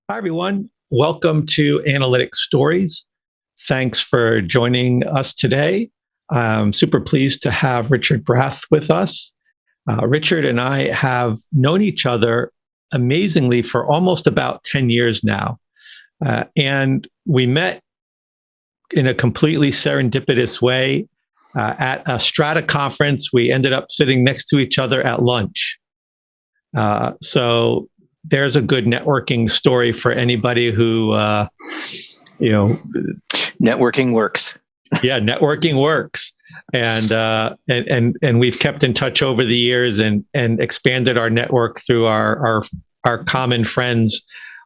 Hi, everyone. Welcome to Analytic Stories. Thanks for joining us today. I'm super pleased to have Richard Brath with us. Richard and I have known each other amazingly for almost about 10 years now. And we met in a completely serendipitous way at a Strata conference. We ended up sitting next to each other at lunch. So there's a good networking story for anybody who, networking works. Yeah, networking works. And we've kept in touch over the years and expanded our network through our common friends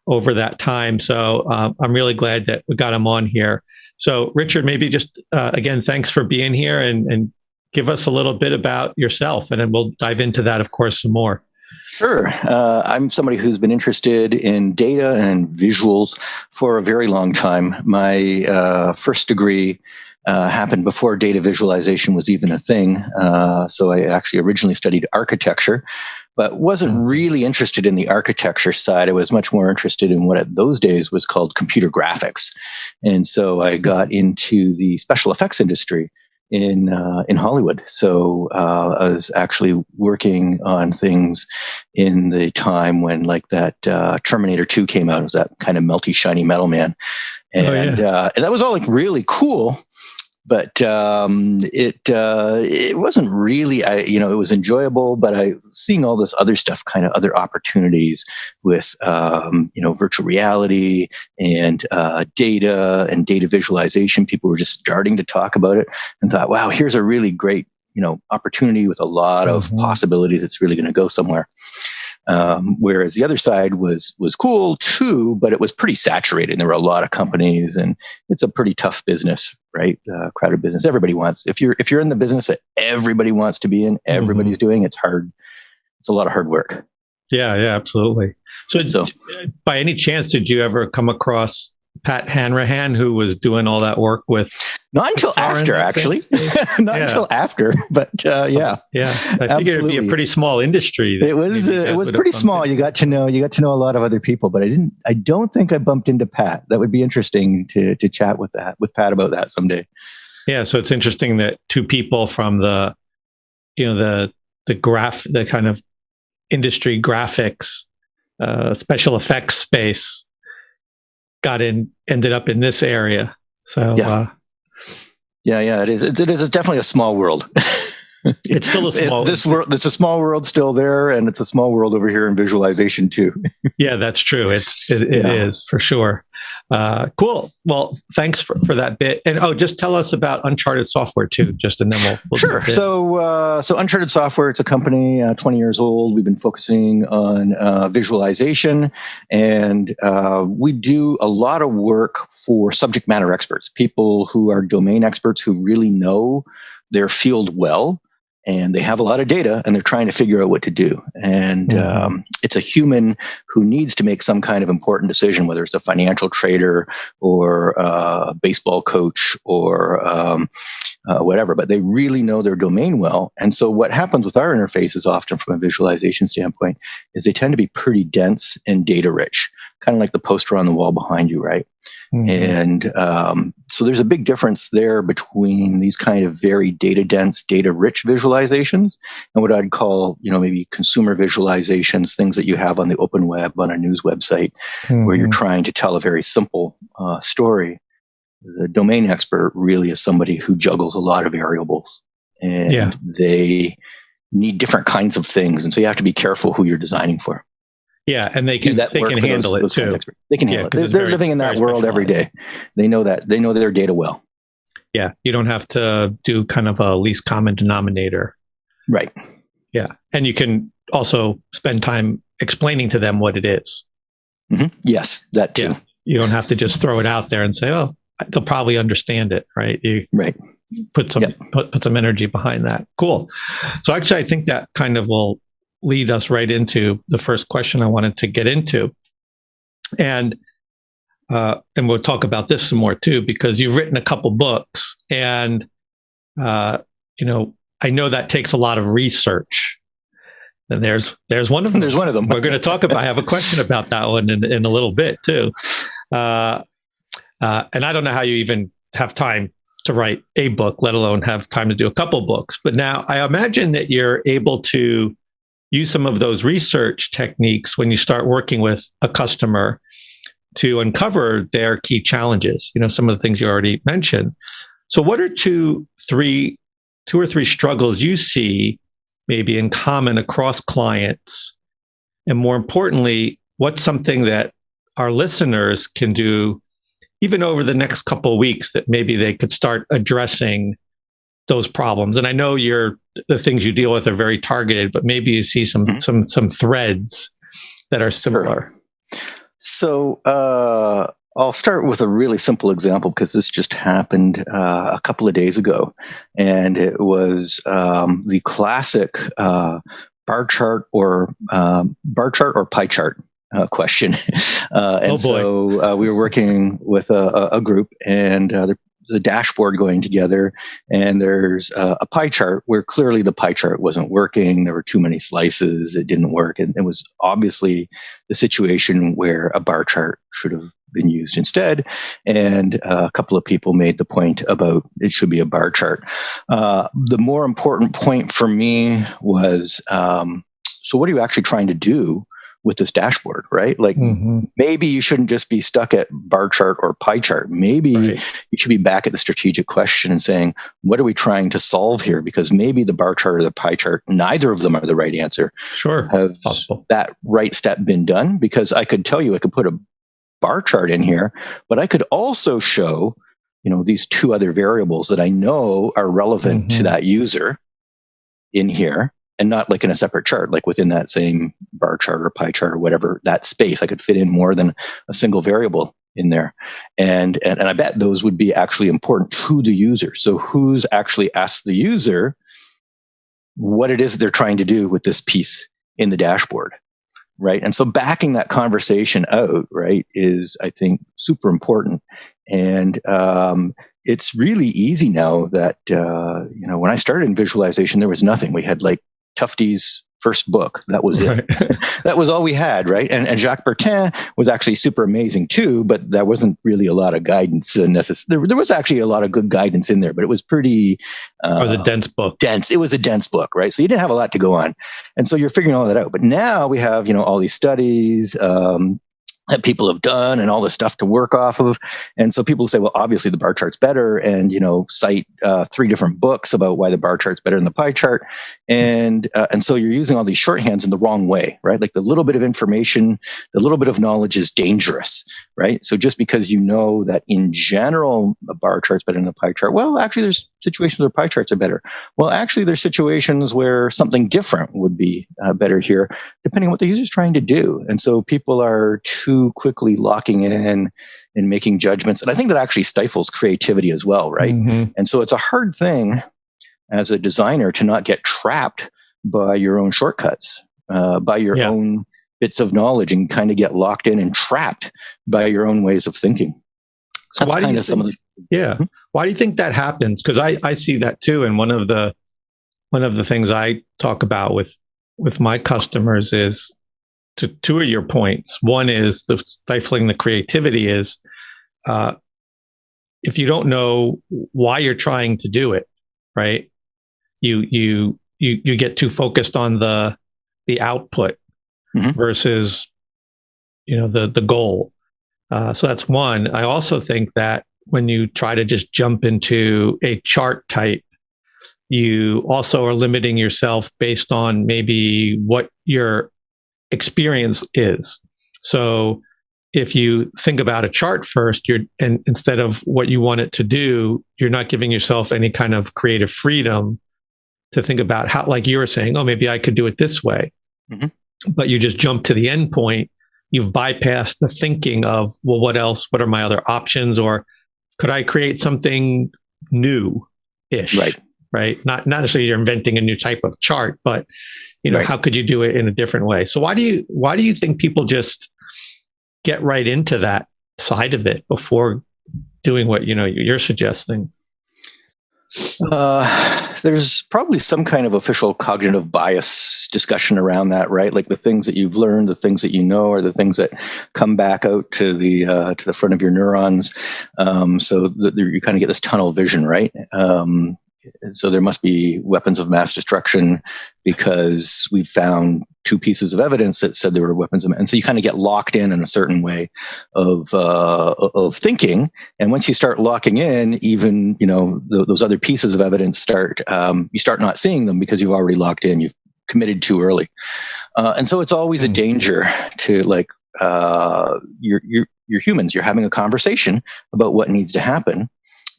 over that time. So I'm really glad that we got him on here. So Richard, maybe just again, thanks for being here and give us a little bit about yourself, and then we'll dive into that, of course, some more. Sure. I'm somebody who's been interested in data and visuals for a very long time. My first degree happened before data visualization was even a thing. So I actually originally studied architecture, but wasn't really interested in the architecture side. I was much more interested in what at those days was called computer graphics. And so I got into the special effects industry in Hollywood. So I was actually working on things in the time when like that Terminator 2 came out. It was that kind of melty, shiny metal man. And that was all like really cool. But it wasn't really, it was enjoyable, but I seeing all this other stuff, kind of other opportunities with, virtual reality and data and data visualization. People were just starting to talk about it and thought, wow, here's a really great, opportunity with a lot of possibilities. It's really going to go somewhere. Whereas the other side was cool too, but it was pretty saturated. And there were a lot of companies, and it's a pretty tough business, right? Crowded business. Everybody wants. If you're in the business that everybody wants to be in, everybody's doing. It's hard. It's a lot of hard work. Yeah, absolutely. So, by any chance, did you ever come across Pat Hanrahan, who was doing all that work with? Not until after, actually. Not until after, but yeah. Yeah, I figured it'd be a pretty small industry. It was pretty small. You got to know a lot of other people, but I don't think I bumped into Pat. That would be interesting to chat with Pat about that someday. Yeah, so it's interesting that two people from the kind of industry graphics, special effects space ended up in this area. So yeah, it is. It is definitely a small world. It's still a small. It's a small world still there, and it's a small world over here in visualization too. Yeah, that's true. It is for sure. Cool. Well, thanks for that bit. And just tell us about Uncharted Software too, and then we'll sure. So Uncharted Software, it's a company 20 years old. We've been focusing on visualization, and we do a lot of work for subject matter experts, people who are domain experts who really know their field well. And they have a lot of data, and they're trying to figure out what to do. And it's a human who needs to make some kind of important decision, whether it's a financial trader or a baseball coach or whatever. But they really know their domain well. And so what happens with our interfaces often from a visualization standpoint is they tend to be pretty dense and data rich, kind of like the poster on the wall behind you, right? And so there's a big difference there between these kind of very data dense, data rich visualizations and what I'd call, maybe consumer visualizations, things that you have on the open web, on a news website, where you're trying to tell a very simple story. The domain expert really is somebody who juggles a lot of variables, and they need different kinds of things. And so you have to be careful who you're designing for. Yeah, and they can handle it too. They can handle it. They're living in that world every day. They know that. They know their data well. Yeah, you don't have to do kind of a least common denominator. Right. Yeah, and you can also spend time explaining to them what it is. Yes, that too. Yeah. You don't have to just throw it out there and say, "Oh, they'll probably understand it." Right. Put some energy behind that. Cool. So actually, I think that kind of will lead us right into the first question I wanted to get into. And we'll talk about this some more too, because you've written a couple books, and I know that takes a lot of research. And there's one of them. There's one of them. We're going to talk about. I have a question about that one in a little bit too. And I don't know how you even have time to write a book, let alone have time to do a couple books. But now I imagine that you're able to use some of those research techniques when you start working with a customer to uncover their key challenges. Some of the things you already mentioned. So what are two or three struggles you see maybe in common across clients? And more importantly, what's something that our listeners can do even over the next couple of weeks that maybe they could start addressing those problems? And I know the things you deal with are very targeted, but maybe you see some threads that are similar. So I'll start with a really simple example because this just happened a couple of days ago, and it was the classic bar chart or pie chart question. So we were working with a group, and there's a dashboard going together, and there's a pie chart where clearly the pie chart wasn't working. There were too many slices. It didn't work. And it was obviously the situation where a bar chart should have been used instead. And a couple of people made the point about it should be a bar chart. The more important point for me was, so what are you actually trying to do with this dashboard, right? Like maybe you shouldn't just be stuck at bar chart or pie chart. Maybe you should be back at the strategic question and saying, what are we trying to solve here? Because maybe the bar chart or the pie chart, neither of them are the right answer. Sure. Has possible. That right step been done? Because I could tell you, I could put a bar chart in here, but I could also show, these two other variables that I know are relevant to that user in here. And not like in a separate chart, like within that same bar chart or pie chart or whatever, that space, I could fit in more than a single variable in there. And I bet those would be actually important to the user. So who's actually asked the user what it is they're trying to do with this piece in the dashboard, right? And so backing that conversation out, right, is, I think, super important. And it's really easy now that, when I started in visualization, there was nothing. We had like Tufte's first book. That was it. That was all we had, right? And Jacques Bertin was actually super amazing too, but there wasn't really a lot of guidance necessary. There was actually a lot of good guidance in there, but it was pretty... it was a dense book. It was a dense book, right? So you didn't have a lot to go on. And so you're figuring all that out. But now we have, all these studies, that people have done and all this stuff to work off of. And so people say, well, obviously the bar chart's better, and, cite 3 different books about why the bar chart's better than the pie chart. And so you're using all these shorthands in the wrong way, right? Like the little bit of information, the little bit of knowledge is dangerous, right? So just because you know that in general, a bar chart's better than the pie chart, well, actually there's situations where pie charts are better. Well, actually there's situations where something different would be better here, depending on what the user's trying to do. And so people are too quickly locking in and making judgments. And I think that actually stifles creativity as well, right? And so it's a hard thing as a designer to not get trapped by your own shortcuts, by your own bits of knowledge, and kind of get locked in and trapped by your own ways of thinking. So why do you think, why do you think that happens? Because I see that too. And one of the things I talk about with my customers is, to 2 of your points. One is the stifling the creativity is, if you don't know why you're trying to do it, right? You get too focused on the output versus, the goal. So that's one. I also think that when you try to just jump into a chart type, you also are limiting yourself based on maybe what your experience is. So if you think about a chart first, and instead of what you want it to do, you're not giving yourself any kind of creative freedom to think about how, like you were saying, oh, maybe I could do it this way. But you just jump to the end point. You've bypassed the thinking of, well, what else? What are my other options? Or could I create something new-ish? Right. Not necessarily you're inventing a new type of chart, but how could you do it in a different way? So why do you think people just get right into that side of it before doing what you're suggesting? There's probably some kind of official cognitive bias discussion around that, right? Like the things that you've learned, the things that you know, are the things that come back out to the front of your neurons. So that you kind of get this tunnel vision, right? So there must be weapons of mass destruction because we found two pieces of evidence that said there were weapons and so you kind of get locked in a certain way of thinking. And once you start locking in, even those other pieces of evidence start you start not seeing them because you've already locked in. You've committed too early, and so it's always a danger to you're humans. You're having a conversation about what needs to happen.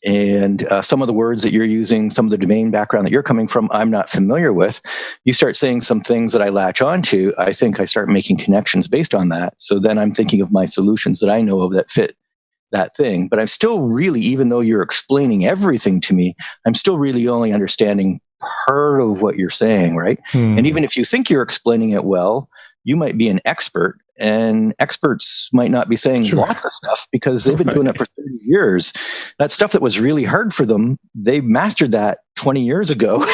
And some of the words that you're using, some of the domain background that you're coming from, I'm not familiar with. You start saying some things that I latch onto. I think I start making connections based on that. So then I'm thinking of my solutions that I know of that fit that thing. But I'm still really, even though you're explaining everything to me, I'm still really only understanding part of what you're saying, right? And even if you think you're explaining it well, you might be an expert. And experts might not be saying lots of stuff because they've been doing it for 30 years. That stuff that was really hard for them, they mastered that 20 years ago.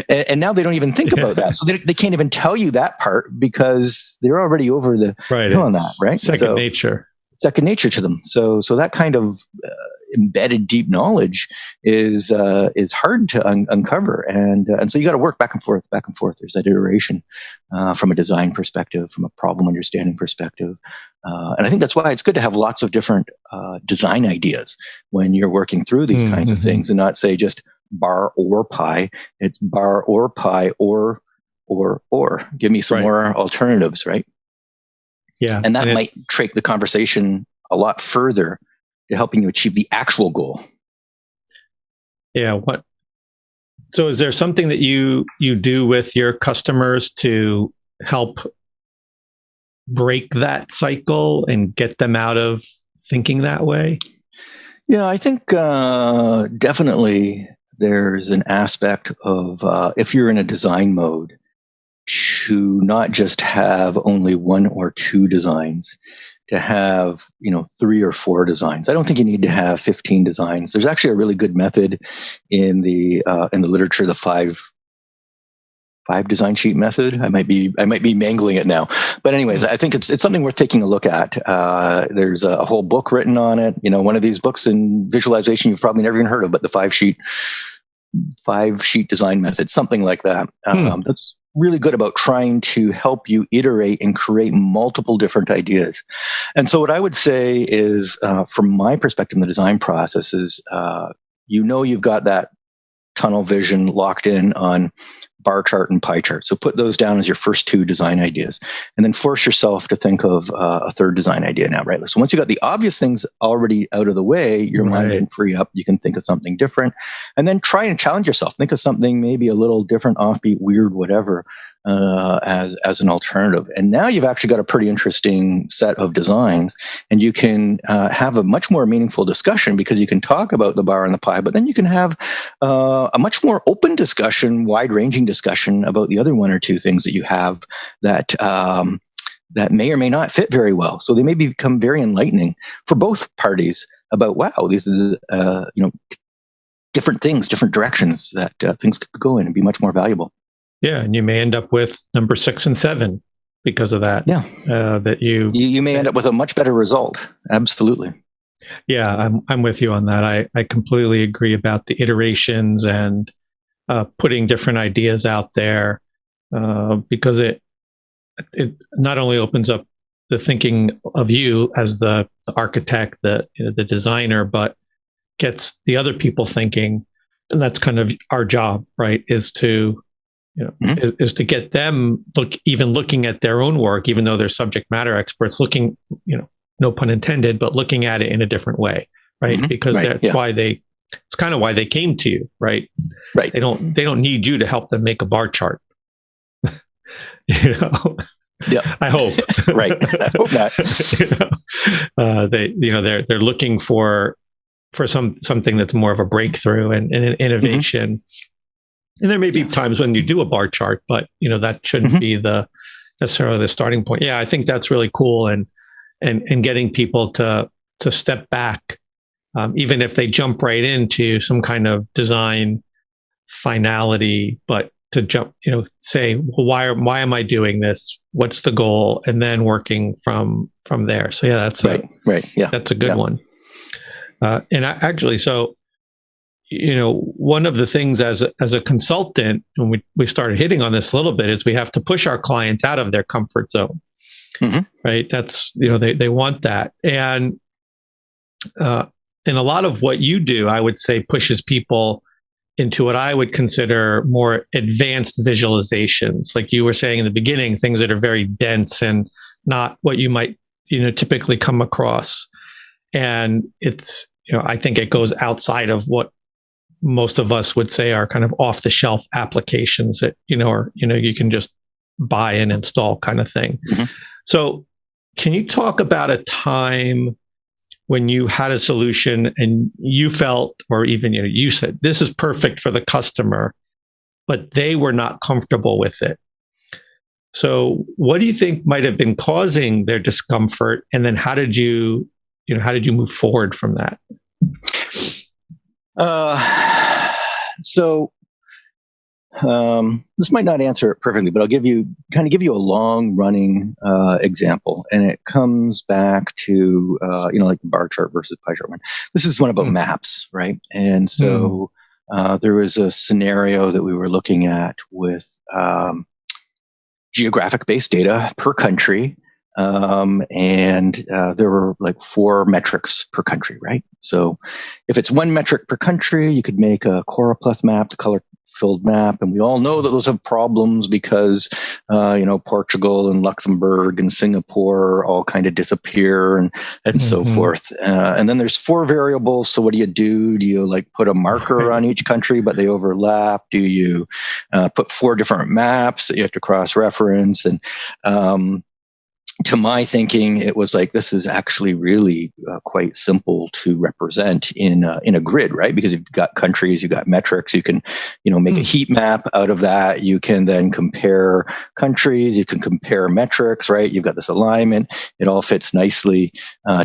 And now they don't even think about that. So they can't even tell you that part because they're already over the hill on that, right? Second nature to them. So that kind of embedded deep knowledge is hard to uncover, and so you got to work back and forth. There's that iteration from a design perspective, from a problem understanding perspective, and I think that's why it's good to have lots of different design ideas when you're working through these kinds of things, and not say just bar or pie. It's bar or pie or. Give me some more alternatives, right? Yeah, and that might take the conversation a lot further to helping you achieve the actual goal. Yeah. So is there something that you do with your customers to help break that cycle and get them out of thinking that way? Yeah, I think definitely there's an aspect of if you're in a design mode, to not just have only one or two designs, to have 3 or 4 designs. I don't think you need to have 15 designs. There's actually a really good method in the literature, the five design sheet method. I might be mangling it now, but anyways, I think it's something worth taking a look at. There's a whole book written on it. One of these books in visualization you've probably never even heard of, but the 5-sheet design method, something like that. That's really good about trying to help you iterate and create multiple different ideas. And so what I would say is, from my perspective in the design process is, you've got that tunnel vision locked in on bar chart and pie chart. So put those down as your first 2 design ideas, and then force yourself to think of a third design idea now, right? So once you got the obvious things already out of the way, your mind can free up. You can think of something different, and then try and challenge yourself. Think of something maybe a little different, offbeat, weird, whatever, as an alternative. And now you've actually got a pretty interesting set of designs, and you can have a much more meaningful discussion because you can talk about the bar and the pie, but then you can have a much more open discussion, wide-ranging discussion about the other 1 or 2 things that you have that may or may not fit very well. So they may become very enlightening for both parties about, wow, these are different things, different directions that things could go in and be much more valuable. Yeah, and you may end up with number 6 and 7 because of that. Yeah, that you may end up with a much better result. Absolutely. Yeah, I'm with you on that. I completely agree about the iterations and putting different ideas out there, because it not only opens up the thinking of you as the architect, the designer, but gets the other people thinking. And that's kind of our job, right? Is to is to get them looking at their own work, even though they're subject matter experts, looking, no pun intended, but looking at it in a different way, right? Because that's why it's kind of why they came to you, right? Right. They don't need you to help them make a bar chart. Yeah. I hope. Right. I hope not. They're looking for something that's more of a breakthrough and an innovation. And there may be times when you do a bar chart, but that shouldn't be necessarily the starting point. Yeah, I think that's really cool, and getting people to step back even if they jump right into some kind of design finality, but to jump, say, well, why am I doing this? What's the goal? And then working from there. So yeah, that's that's a good one. And actually, so, one of the things as a consultant, when we started hitting on this a little bit, is we have to push our clients out of their comfort zone, right? That's, they want that. And a lot of what you do, I would say, pushes people into what I would consider more advanced visualizations. Like you were saying in the beginning, things that are very dense and not what you might, typically come across. And it's, I think it goes outside of what most of us would say are kind of off the shelf applications that, or, you can just buy and install kind of thing. So can you talk about a time when you had a solution and you felt, or even, you said, this is perfect for the customer, but they were not comfortable with it? So what do you think might have been causing their discomfort? And then how did you move forward from that? So this might not answer it perfectly, but I'll give you a long running example, and it comes back to like the bar chart versus pie chart one. This is one about maps, right? And so there was a scenario that we were looking at with geographic based data per country. And there were like 4 metrics per country, right? So if it's 1 metric per country, you could make a choropleth map, the color-filled map, and we all know that those have problems because, Portugal and Luxembourg and Singapore all kind of disappear and so forth. And then there's 4 variables. So what do you do? Do you like put a marker on each country, but they overlap? Do you put 4 different maps that you have to cross-reference? And to my thinking, it was like, this is actually really quite simple to represent in a grid, right? Because you've got countries, you've got metrics, you can, make a heat map out of that. You can then compare countries, you can compare metrics, right? You've got this alignment. It all fits nicely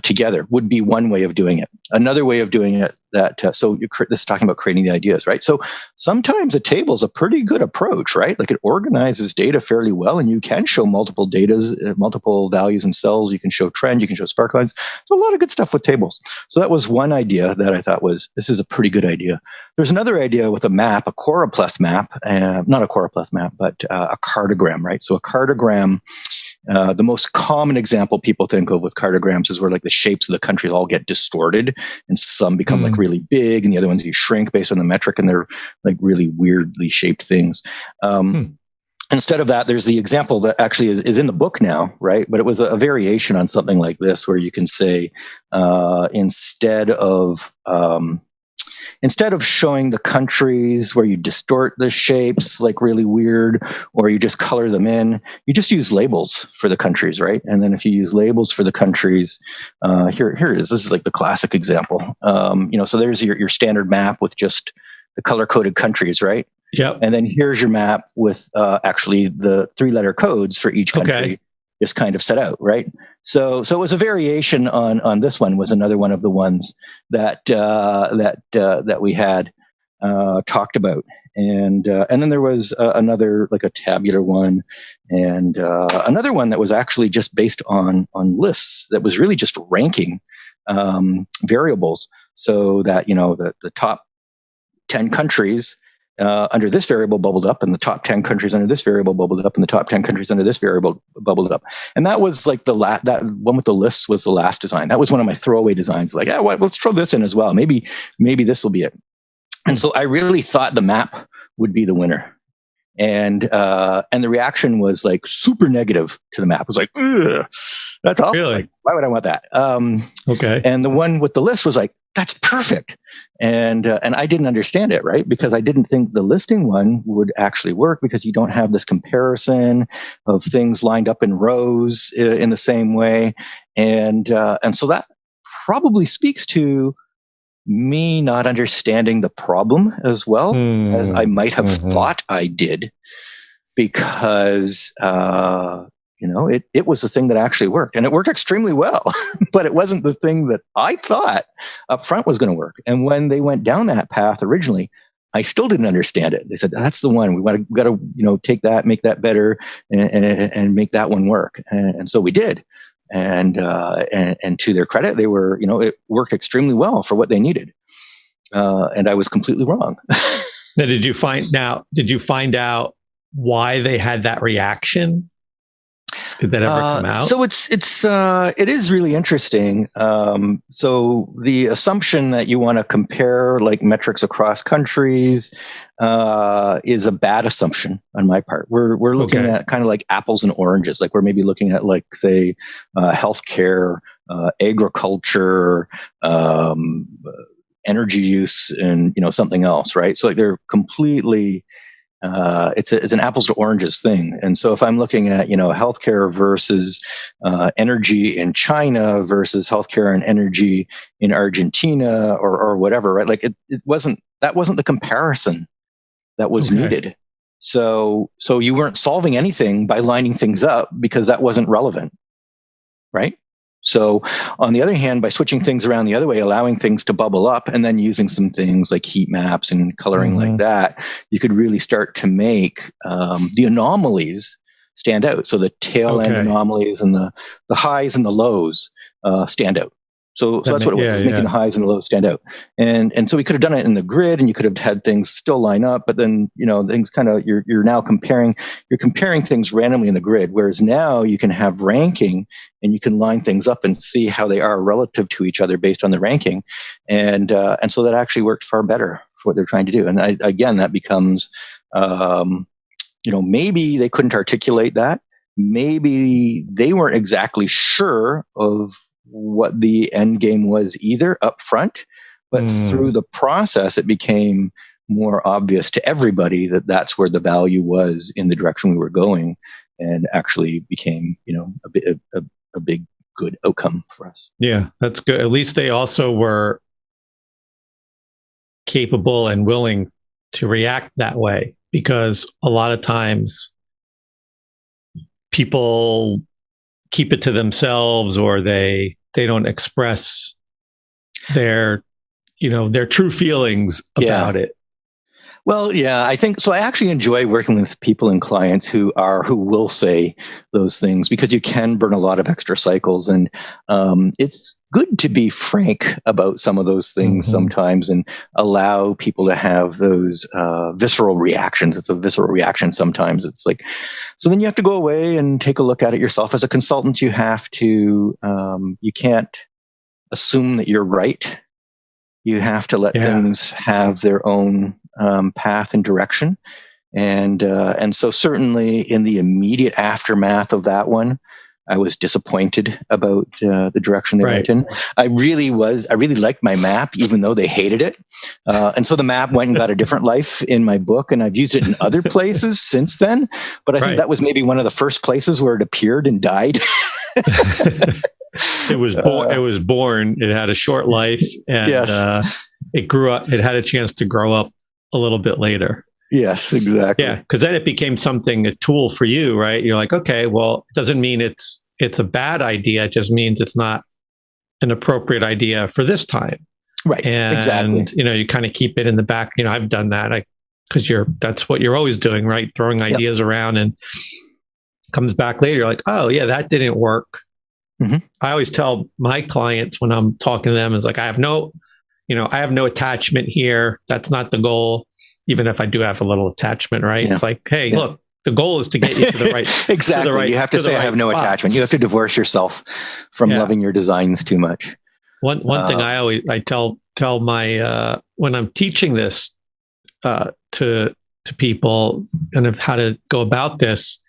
together, would be one way of doing it. Another way of doing it, this is talking about creating the ideas, right? So sometimes a table is a pretty good approach, right? Like it organizes data fairly well, and you can show multiple values and cells. You can show trend, you can show spark lines. So a lot of good stuff with tables. So that was one idea that I thought this is a pretty good idea. There's another idea with a map, a choropleth map, not a choropleth map, but a cartogram, right? So a cartogram, the most common example people think of with cartograms is where like the shapes of the countries all get distorted, and some become like really big, and the other ones you shrink based on the metric, and they're like really weirdly shaped things. Instead of that, there's the example that actually is in the book now, right? But it was a variation on something like this, where you can say instead of showing the countries where you distort the shapes like really weird, or you just color them in, you just use labels for the countries, right? And then if you use labels for the countries, here it is. This is like the classic example. So there's your standard map with just the color-coded countries, right? Yeah. And then here's your map with actually the 3-letter codes for each country just kind of set out, right? So it was a variation on this one. Was another one of the ones that we had talked about, and then there was another, like a tabular one, and another one that was actually just based on lists, that was really just ranking variables, so that the top 10 countries under this variable bubbled up, and the top 10 countries under this variable bubbled up, and the top 10 countries under this variable bubbled up. And that was like that one with the lists was the last design. That was one of my throwaway designs. Like, let's throw this in as well. Maybe this will be it. And so I really thought the map would be the winner. And the reaction was like super negative to the map. It was like, ugh, that's awful. Really? Like, why would I want that? Okay. And the one with the list was like, that's perfect. And I didn't understand it, right? Because I didn't think the listing one would actually work, because you don't have this comparison of things lined up in rows in the same way. And so that probably speaks to me not understanding the problem as well as I might have thought I did, because it was the thing that actually worked, and it worked extremely well, but it wasn't the thing that I thought up front was going to work. And when they went down that path originally, I still didn't understand it. They said, that's the one. We got to, take that, make that better, and make that one work. And so we did. And to their credit, they were, it worked extremely well for what they needed. And I was completely wrong. Now, did you find out why they had that reaction? Did that ever come out? So it is really interesting. So the assumption that you want to compare like metrics across countries is a bad assumption on my part. We're looking at kind of like apples and oranges. Like we're maybe looking at like say healthcare, agriculture, energy use, and something else, right? So like they're completely. It's an apples to oranges thing. And so if I'm looking at, healthcare versus energy in China versus healthcare and energy in Argentina or whatever, right? Like that wasn't the comparison that was needed. So you weren't solving anything by lining things up because that wasn't relevant, right? So on the other hand, by switching things around the other way, allowing things to bubble up and then using some things like heat maps and coloring like that, you could really start to make the anomalies stand out. So the tail end anomalies and the highs and the lows stand out. So that's what it was, making the highs and the lows stand out. And so we could have done it in the grid, and you could have had things still line up, but then, things kind of, you're now comparing things randomly in the grid. Whereas now you can have ranking and you can line things up and see how they are relative to each other based on the ranking. And so that actually worked far better for what they're trying to do. And again, that becomes, maybe they couldn't articulate that. Maybe they weren't exactly sure of what the end game was either up front, but through the process, it became more obvious to everybody that that's where the value was in the direction we were going, and actually became, a big good outcome for us. Yeah, that's good. At least they also were capable and willing to react that way, because a lot of times people keep it to themselves, or they don't express their true feelings about it. Well, yeah, I think so. I actually enjoy working with people and clients who will say those things, because you can burn a lot of extra cycles, and it's good to be frank about some of those things sometimes, and allow people to have those visceral reactions. It's a visceral reaction sometimes. It's like, so then you have to go away and take a look at it yourself. As a consultant, you have to, you can't assume that you're right. You have to let things have their own path and direction. And so certainly in the immediate aftermath of that one, I was disappointed about the direction they went in. I really liked my map, even though they hated it. And so the map went and got a different life in my book, and I've used it in other places since then. But I think that was maybe one of the first places where it appeared and died. It was born. It had a short life, and it grew up. It had a chance to grow up a little bit later. Yes, exactly. Yeah, because then it became a tool for you, right? You're like, okay, well, it doesn't mean it's a bad idea. It just means it's not an appropriate idea for this time. Right. And, exactly. You kind of keep it in the back. I've done that because that's what you're always doing, right? Throwing ideas around, and comes back later. You're like, oh yeah, that didn't work. I always tell my clients when I'm talking to them, is like, I have no attachment here. That's not the goal. Even if I do have a little attachment, right? Yeah. It's like, hey, look, the goal is to get you to the right. Exactly. You have to say, I have no attachment. You have to divorce yourself from loving your designs too much. One thing I tell my when I'm teaching this to people, kind of how to go about this,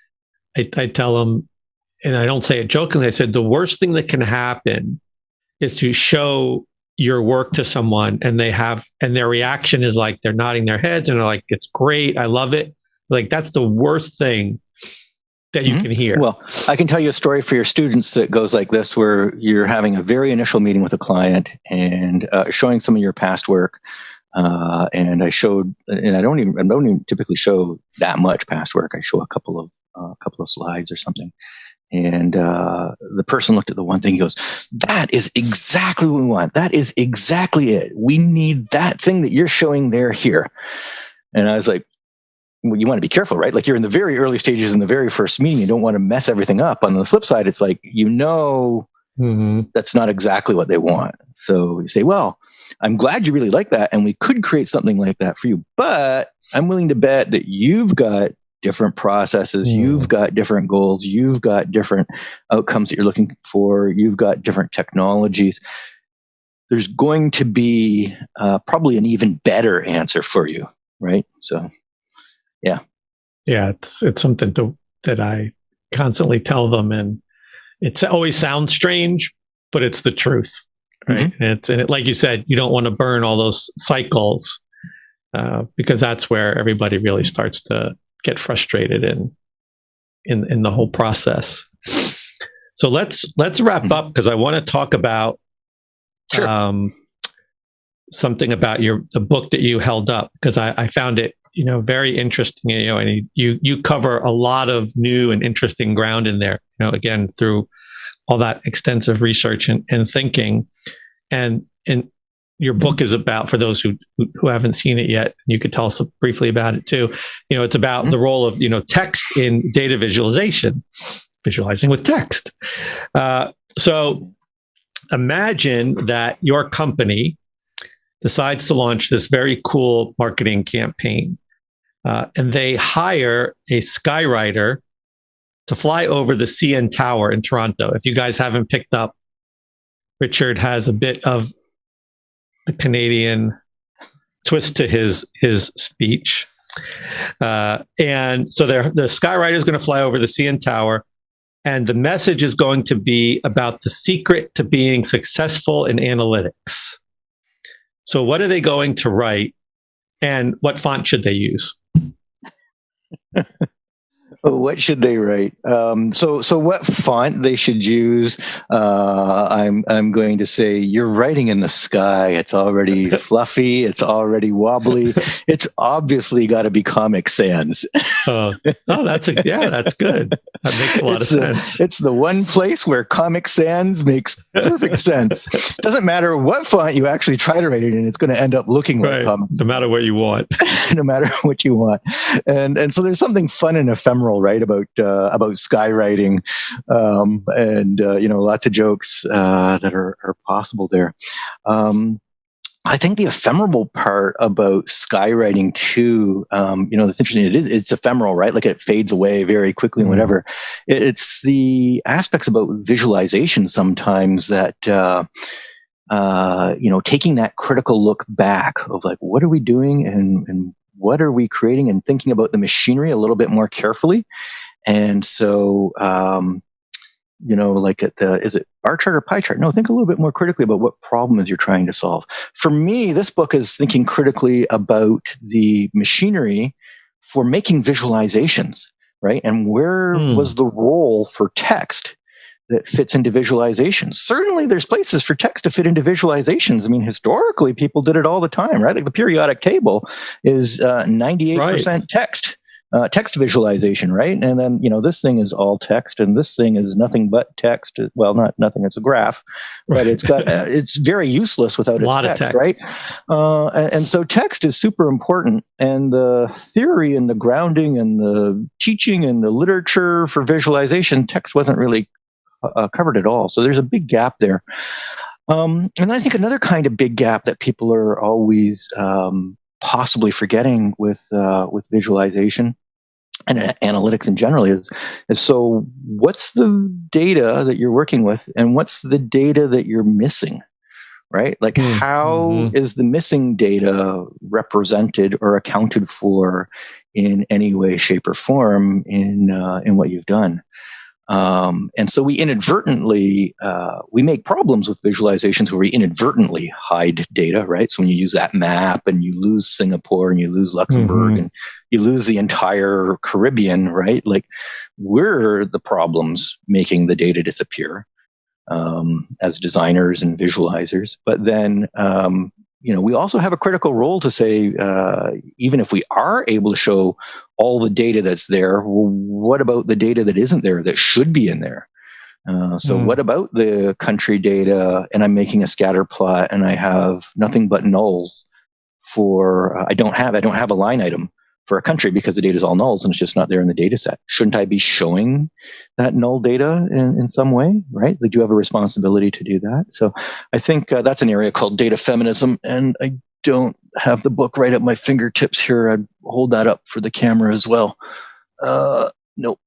I tell them, and I don't say it jokingly, I said, the worst thing that can happen is to show your work to someone, and their reaction is like, they're nodding their heads and they're like, it's great, I love it. Like, that's the worst thing that you can hear. Well, I can tell you a story for your students that goes like this, where you're having a very initial meeting with a client and showing some of your past work. And I showed, and I don't even typically show that much past work. I show a couple of slides or something. And the person looked at the one thing. He goes, "That is exactly what we want. That is exactly it. We need that thing that you're showing there here." And I was like, well, you want to be careful, right? Like, you're in the very early stages in the very first meeting. You don't want to mess everything up. On the flip side, it's like, that's not exactly what they want. So you say, well, I'm glad you really like that, and we could create something like that for you. But I'm willing to bet that you've got different processes, you've got different goals, you've got different outcomes that you're looking for, you've got different technologies. There's going to be probably an even better answer for you, right? So, yeah. Yeah, it's something that I constantly tell them, and it always sounds strange, but it's the truth, right? Mm-hmm. And like you said, you don't want to burn all those cycles because that's where everybody really starts to get frustrated in the whole process. So let's wrap up, because I want to talk about something about the book that you held up, because I found it very interesting, and you cover a lot of new and interesting ground in there, again, through all that extensive research and thinking. And your book is about, for those who haven't seen it yet, you could tell us briefly about it too. It's about the role of, text in data visualization, visualizing with text. So imagine that your company decides to launch this very cool marketing campaign, and they hire a skywriter to fly over the CN Tower in Toronto. If you guys haven't picked up, Richard has a bit of a Canadian twist to his speech. And so the skywriter is going to fly over the CN Tower, and the message is going to be about the secret to being successful in analytics. So what are they going to write, and what font should they use? What should they write? So what font they should use? I'm going to say, you're writing in the sky. It's already fluffy. It's already wobbly. It's obviously got to be Comic Sans. That's good. That makes a lot of sense. It's the one place where Comic Sans makes perfect sense. Doesn't matter what font you actually try to write it in, it's going to end up looking like Comic Sans. No matter what you want. No matter what you want. And so there's something fun and ephemeral, right, about skywriting, and lots of jokes that are possible there. I think the ephemeral part about skywriting too, that's interesting. It's ephemeral, right? Like, it fades away very quickly and whatever. It's the aspects about visualization sometimes that, taking that critical look back of, like, what are we doing and what are we creating, and thinking about the machinery a little bit more carefully. And so, like is it bar chart or pie chart? No, think a little bit more critically about what problems you're trying to solve. For me, this book is thinking critically about the machinery for making visualizations, right? And where was the role for text that fits into visualizations? Certainly there's places for text to fit into visualizations. I mean, historically, people did it all the time, right? Like, the periodic table is 98% text. Text visualization, right? And then, this thing is all text, and this thing is nothing but text. Well, not nothing, it's a graph, but it's got, it's very useless without its text, right? And so text is super important, and the theory and the grounding and the teaching and the literature for visualization, text wasn't really covered at all. So there's a big gap there. And I think another kind of big gap that people are always possibly forgetting with visualization and analytics in general is so what's the data that you're working with, and what's the data that you're missing, right? Like, how is the missing data represented or accounted for in any way, shape, or form in what you've done? And so we inadvertently, we make problems with visualizations where we inadvertently hide data, right? So when you use that map and you lose Singapore and you lose Luxembourg and you lose the entire Caribbean, right? Like, we're the problems making the data disappear, as designers and visualizers. But then, we also have a critical role to say, even if we are able to show all the data that's there, well, what about the data that isn't there that should be in there? So what about the country data? And I'm making a scatter plot, and I have nothing but nulls for. I don't have a line item for a country because the data is all nulls and it's just not there in the data set. Shouldn't I be showing that null data in some way, right? They do have a responsibility to do that. So I think that's an area called data feminism, and I don't have the book right at my fingertips here. I'd hold that up for the camera as well. No.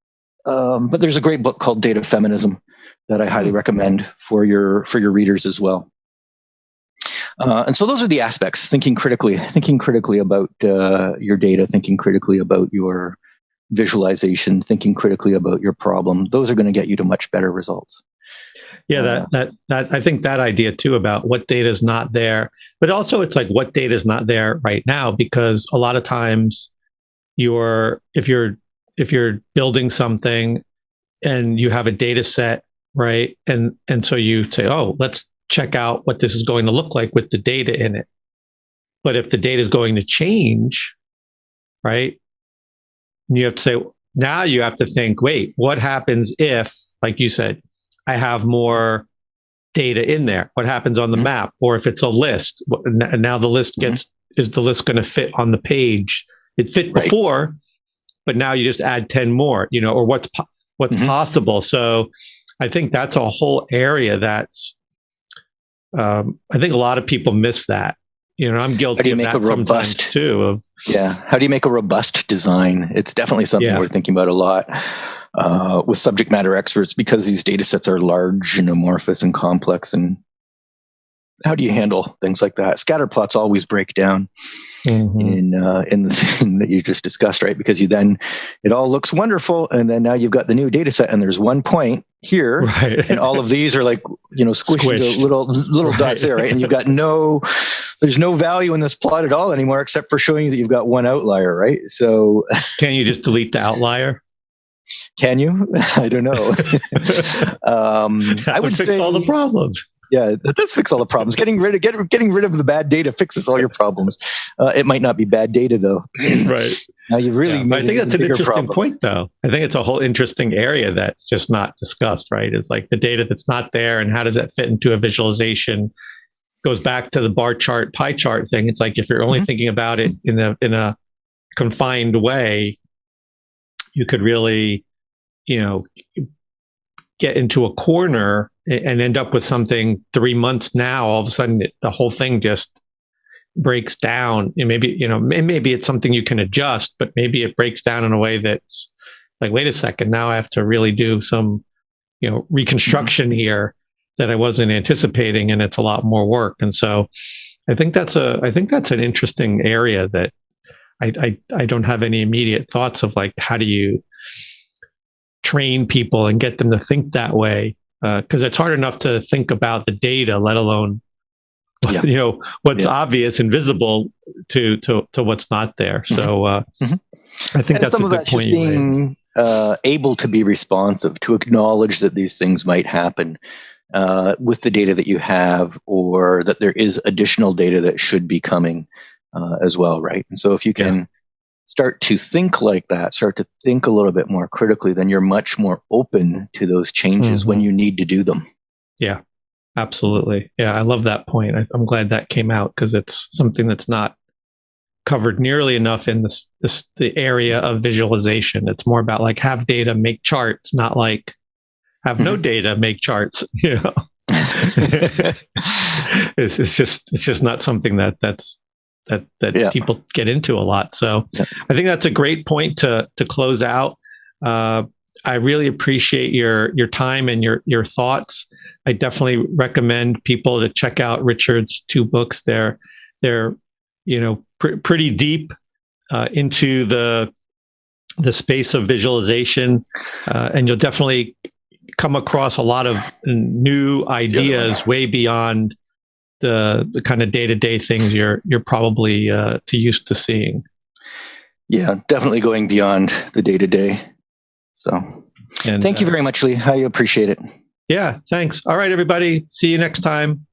But there's a great book called Data Feminism that I highly recommend for your readers as well. And so those are the aspects: thinking critically about your data, thinking critically about your visualization, thinking critically about your problem. Those are going to get you to much better results. Yeah, that I think that idea too about what data is not there, but also it's like what data is not there right now, because a lot of times if you're building something and you have a data set, right? And so you say, oh, let's check out what this is going to look like with the data in it. But if the data is going to change, right? You have to say, now you have to think, wait, what happens if, like you said, I have more data in there? What happens on the map? Or if it's a list, now the list is the list going to fit on the page? It fit before, but now you just add 10 more, or what's possible. So I think that's a whole area that's, I think a lot of people miss that. I'm guilty of that sometimes too. How do you make a robust design? It's definitely something we're thinking about a lot with subject matter experts, because these data sets are large and amorphous and complex. And how do you handle things like that? Scatter plots always break down in the thing that you just discussed, right? Because it all looks wonderful, and then now you've got the new data set, and there's one point here, right, and all of these are like squished into little dots there, right? And you've got there's no value in this plot at all anymore, except for showing you that you've got one outlier, right? So can you just delete the outlier? Can you? I don't know. I would fix all the problems. Yeah, that does fix all the problems. Getting rid of the bad data fixes all your problems. It might not be bad data though. Right. Now you've really made I think that's an interesting problem. point though. I think it's a whole interesting area that's just not discussed, right? It's like the data that's not there and how does that fit into a visualization? Goes back to the bar chart, pie chart thing. It's like if you're only thinking about it in a confined way, you could really, get into a corner and end up with something 3 months now. All of a sudden, the whole thing just breaks down. And maybe it's something you can adjust, but maybe it breaks down in a way that's like, wait a second, now I have to really do some, reconstruction here that I wasn't anticipating, and it's a lot more work. And so, I think that's an interesting area that I don't have any immediate thoughts of, like, how do you train people and get them to think that way? Because it's hard enough to think about the data, let alone what's obvious and visible to what's not there. So I think that's a good point you raised. Able to be responsive, to acknowledge that these things might happen with the data that you have, or that there is additional data that should be coming as well, right? And so if you can start to think like that, start to think a little bit more critically, then you're much more open to those changes when you need to do them. Yeah, absolutely. Yeah, I love that point. I'm glad that came out, because it's something that's not covered nearly enough in the area of visualization. It's more about like have data, make charts, not like have no data, make charts. It's just not something that people get into a lot. So I think that's a great point to close out. I really appreciate your time and your thoughts. I definitely recommend people to check out Richard's 2 books. They're pretty deep into the space of visualization, and you'll definitely come across a lot of new ideas way beyond the kind of day-to-day things you're probably too used to seeing. Yeah, definitely going beyond the day-to-day. So thank you very much, Lee. I appreciate it. Yeah, thanks. All right, everybody. See you next time.